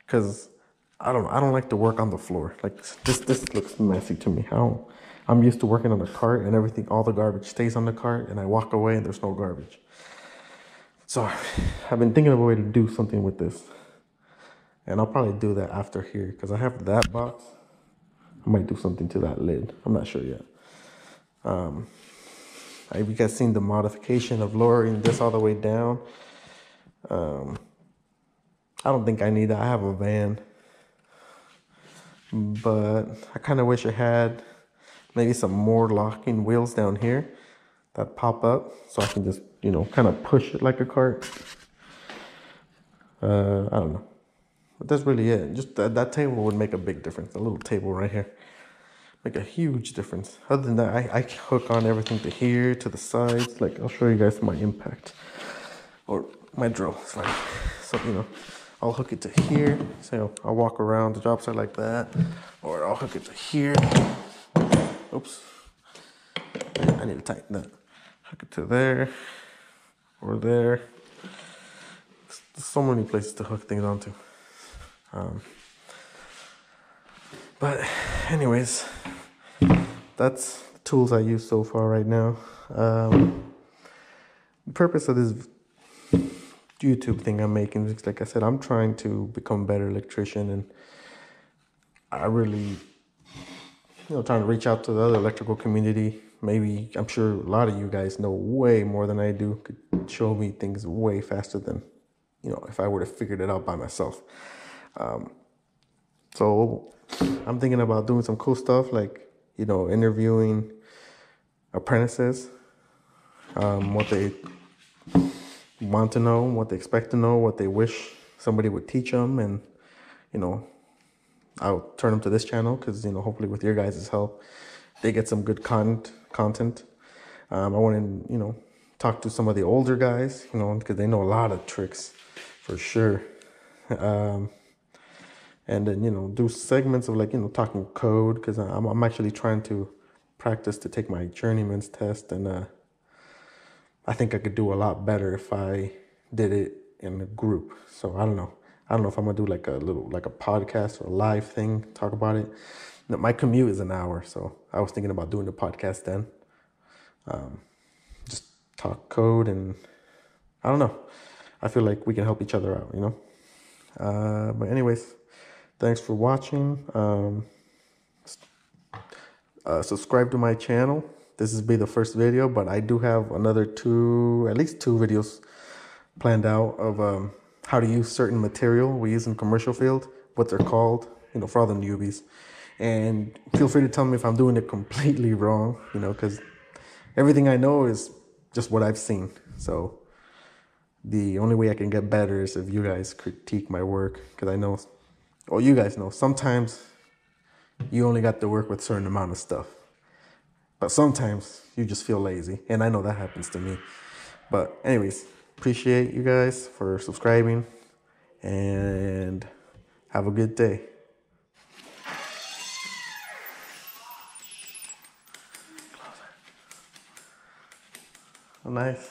Because I don't like to work on the floor. Like this looks messy to me. I'm used to working on a cart and everything, all the garbage stays on the cart, and I walk away and there's no garbage. So I've been thinking of a way to do something with this, and I'll probably do that after here, because I have that box. I might do something to that lid. I'm not sure yet. Have you guys seen the modification of lowering this all the way down? I don't think I need that. I have a van, but I kind of wish I had maybe some more locking wheels down here that pop up, so I can just, you know, kind of push it like a cart. I don't know, but that's really it. Just that table would make a big difference. A little table right here make a huge difference. Other than that, I hook on everything to here, to the sides. Like, I'll show you guys my impact or my drill. It's fine. So, you know, I'll hook it to here. So I'll walk around the job site like that, or I'll hook it to here. Oops, I need to tighten that. Hook it to there or there. There's so many places to hook things onto. But anyways, that's the tools I use so far right now. The purpose of this YouTube thing I'm making is, like I said, I'm trying to become a better electrician, and I really, you know, trying to reach out to the other electrical community. Maybe, I'm sure a lot of you guys know way more than I do, could show me things way faster than, you know, if I would have figured it out by myself. So I'm thinking about doing some cool stuff, like, you know, interviewing apprentices, what they want to know, what they expect to know, what they wish somebody would teach them, and, you know, I'll turn them to this channel because, you know, hopefully with your guys' help, they get some good content. I want to, you know, talk to some of the older guys, you know, because they know a lot of tricks for sure. And then, you know, do segments of like, you know, talking code because I'm actually trying to practice to take my journeyman's test. And I think I could do a lot better if I did it in a group. So I don't know. I don't know if I'm gonna do like like a podcast or a live thing, talk about it. No, my commute is an hour, so I was thinking about doing the podcast then. Just talk code, and I don't know. I feel like we can help each other out, you know? But anyways, thanks for watching. Subscribe to my channel. This will be the first video, but I do have another at least two videos planned out of how to use certain material we use in commercial field, what they're called, you know, for all the newbies. And feel free to tell me if I'm doing it completely wrong, you know, because everything I know is just what I've seen. So the only way I can get better is if you guys critique my work, because I know, well, you guys know, sometimes you only got to work with a certain amount of stuff. But sometimes you just feel lazy, and I know that happens to me. But anyways, appreciate you guys for subscribing, and have a good day. Oh, nice.